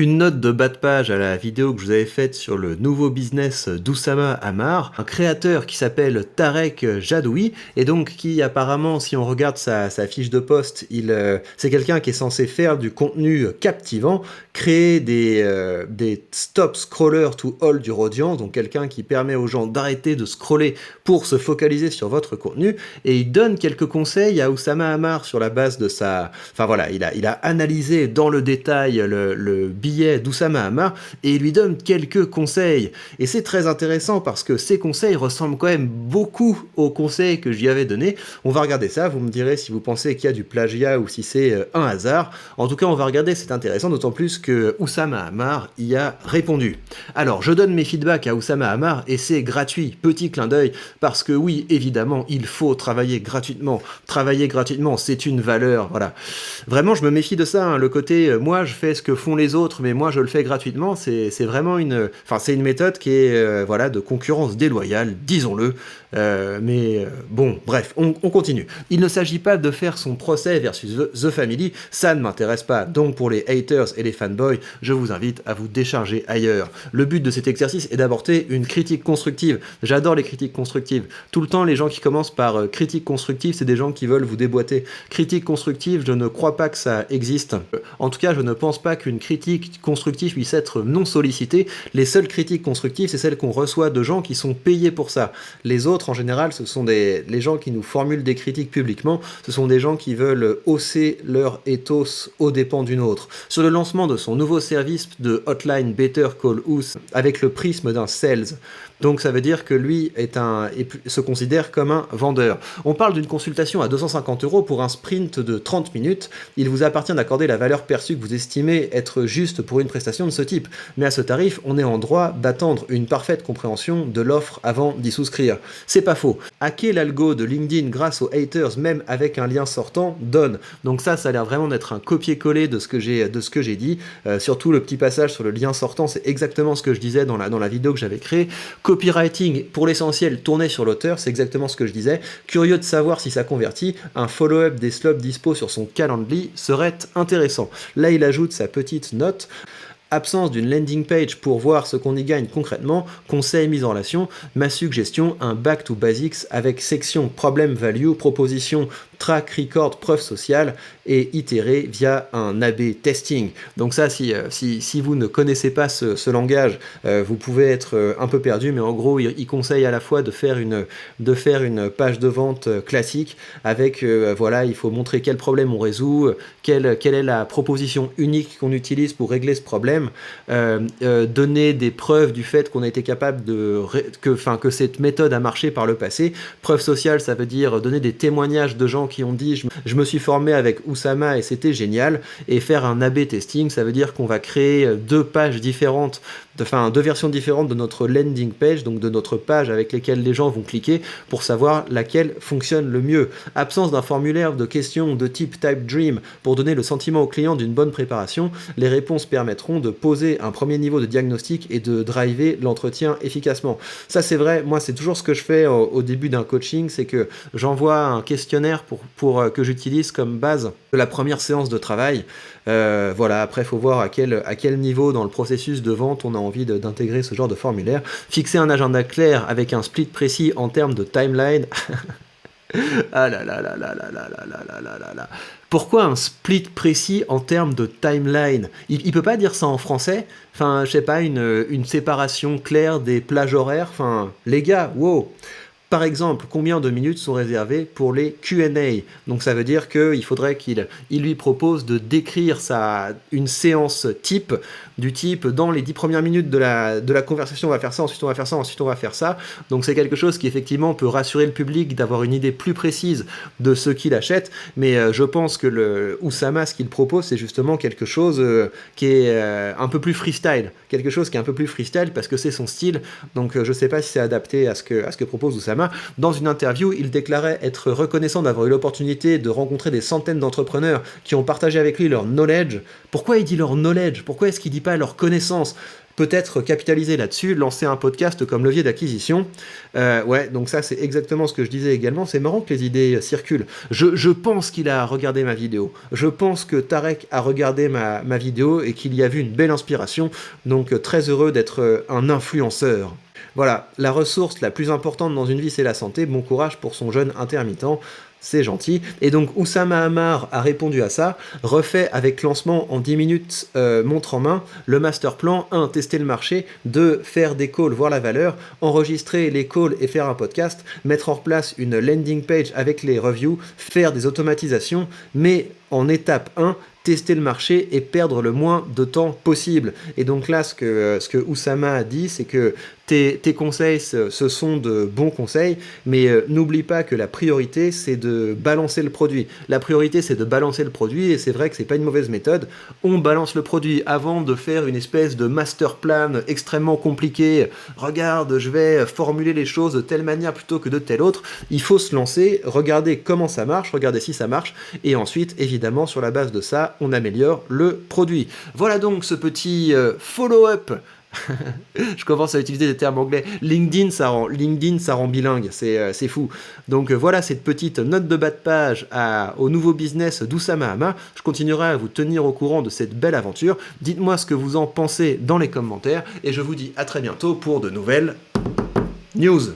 Une note de bas de page à la vidéo que je vous avais faite sur le nouveau business d'Oussama Ammar, un créateur qui s'appelle Tarek Jadoui, et donc qui apparemment, si on regarde sa fiche de poste, c'est quelqu'un qui est censé faire du contenu captivant, créer des stop scrollers to hold your audience, donc quelqu'un qui permet aux gens d'arrêter de scroller pour se focaliser sur votre contenu, et il donne quelques conseils à Oussama Ammar sur la base de sa... Enfin voilà, il a analysé dans le détail le billet d'Oussama Ammar et il lui donne quelques conseils. Et c'est très intéressant parce que ces conseils ressemblent quand même beaucoup aux conseils que je lui avais donnés. On va regarder ça, vous me direz si vous pensez qu'il y a du plagiat ou si c'est un hasard. En tout cas, on va regarder, c'est intéressant, d'autant plus que Oussama Ammar y a répondu. Alors, je donne mes feedbacks à Oussama Ammar et c'est gratuit, petit clin d'œil, parce que oui, évidemment, il faut travailler gratuitement. Travailler gratuitement, c'est une valeur, voilà. Vraiment, je me méfie de ça, hein. Le côté, moi, je fais ce que font les autres, mais moi, je le fais gratuitement, c'est vraiment une... Enfin, c'est une méthode qui est, voilà, de concurrence déloyale, disons-le. Bon, bref, on continue. Il ne s'agit pas de faire son procès versus The Family, ça ne m'intéresse pas. Donc, pour les haters et les fanboys, je vous invite à vous décharger ailleurs. Le but de cet exercice est d'apporter une critique constructive. J'adore les critiques constructives. Tout le temps, les gens qui commencent par critique constructive, c'est des gens qui veulent vous déboîter. Critique constructive, je ne crois pas que ça existe. En tout cas, je ne pense pas qu'une critique constructive puisse être non sollicitée. Les seules critiques constructives, c'est celles qu'on reçoit de gens qui sont payés pour ça. Les autres, en général, ce sont les gens qui nous formulent des critiques publiquement, ce sont des gens qui veulent hausser leur ethos aux dépens d'une autre. Sur le lancement de son nouveau service de hotline Better Call Us, avec le prisme d'un sales, donc ça veut dire que lui se considère comme un vendeur. On parle d'une consultation à 250 € pour un sprint de 30 minutes. Il vous appartient d'accorder la valeur perçue que vous estimez être juste pour une prestation de ce type. Mais à ce tarif, on est en droit d'attendre une parfaite compréhension de l'offre avant d'y souscrire. C'est pas faux. Hacker l'algo de LinkedIn grâce aux haters, même avec un lien sortant, donne. Donc ça a l'air vraiment d'être un copier-coller de ce que j'ai dit. Surtout le petit passage sur le lien sortant, c'est exactement ce que je disais dans la vidéo que j'avais créée. Copywriting, pour l'essentiel, tourné sur l'auteur, c'est exactement ce que je disais. Curieux de savoir si ça convertit, un follow-up des slots dispo sur son Calendly serait intéressant. Là, il ajoute sa petite note. Absence d'une landing page pour voir ce qu'on y gagne concrètement, conseil mis en relation, ma suggestion, un back to basics avec section problem value, proposition track record preuve sociale et itérer via un A/B testing. Donc ça, si vous ne connaissez pas ce langage, vous pouvez être un peu perdu, mais en gros, il conseille à la fois de faire une page de vente classique avec, voilà, il faut montrer quel problème on résout, quelle est la proposition unique qu'on utilise pour régler ce problème, donner des preuves du fait qu'on a été capable que cette méthode a marché par le passé. Preuve sociale, ça veut dire donner des témoignages de gens qui ont dit je me suis formé avec Oussama et c'était génial, et faire un A/B testing, ça veut dire qu'on va créer deux versions différentes de notre landing page, donc de notre page avec lesquelles les gens vont cliquer pour savoir laquelle fonctionne le mieux. Absence d'un formulaire de questions de type Type Dream pour donner le sentiment au client d'une bonne préparation, les réponses permettront de poser un premier niveau de diagnostic et de driver l'entretien efficacement. Ça c'est vrai, moi c'est toujours ce que je fais au début d'un coaching, c'est que j'envoie un questionnaire pour que j'utilise comme base de la première séance de travail. Voilà, après il faut voir à quel niveau dans le processus de vente on a envie d'intégrer ce genre de formulaire. Fixer un agenda clair avec un split précis en termes de timeline. Ah là là là là là là là là là là là là. Pourquoi un split précis en termes de timeline? Il peut pas dire ça en français? Enfin, je sais pas, une séparation claire des plages horaires? Enfin, les gars, wow! Par exemple, combien de minutes sont réservées pour les Q&A? Donc ça veut dire qu'il faudrait qu'il lui propose de décrire une séance type, du type dans les 10 premières minutes de la conversation on va faire ça, ensuite on va faire ça, ensuite on va faire ça. Donc c'est quelque chose qui effectivement peut rassurer le public d'avoir une idée plus précise de ce qu'il achète, mais je pense que le Oussama, ce qu'il propose, c'est justement quelque chose qui est un peu plus freestyle, quelque chose qui est un peu plus freestyle parce que c'est son style, donc je sais pas si c'est adapté à ce que propose Oussama. Dans une interview, il déclarait être reconnaissant d'avoir eu l'opportunité de rencontrer des centaines d'entrepreneurs qui ont partagé avec lui leur knowledge. Pourquoi il dit leur knowledge? Pourquoi est-ce qu'il dit pas leur connaissance? peut-être capitaliser là-dessus, lancer un podcast comme levier d'acquisition. Ouais, donc ça c'est exactement ce que je disais également, c'est marrant que les idées circulent. Je pense qu'il a regardé ma vidéo, je pense que Tarek a regardé ma vidéo et qu'il y a vu une belle inspiration, donc très heureux d'être un influenceur. Voilà, la ressource la plus importante dans une vie, c'est la santé. Bon courage pour son jeûne intermittent. C'est gentil. Et donc Oussama Ammar a répondu à ça, refait avec lancement en 10 minutes montre en main, le master plan, 1. Tester le marché, 2. Faire des calls, voir la valeur, enregistrer les calls et faire un podcast, mettre en place une landing page avec les reviews, faire des automatisations, mais en étape 1, tester le marché et perdre le moins de temps possible. Et donc là, ce que Oussama a dit, c'est que tes conseils, ce sont de bons conseils, mais n'oublie pas que la priorité, c'est de balancer le produit. La priorité, c'est de balancer le produit, et c'est vrai que c'est pas une mauvaise méthode. On balance le produit avant de faire une espèce de master plan extrêmement compliqué. Regarde, je vais formuler les choses de telle manière plutôt que de telle autre. Il faut se lancer, regarder comment ça marche, regarder si ça marche, et ensuite, évidemment, sur la base de ça, on améliore le produit. Voilà donc ce petit follow-up. Je commence à utiliser des termes anglais. LinkedIn, ça rend bilingue, c'est fou. Donc voilà cette petite note de bas de page au nouveau business d'Oussama Ammar. Je continuerai à vous tenir au courant de cette belle aventure. Dites-moi ce que vous en pensez dans les commentaires et je vous dis à très bientôt pour de nouvelles news.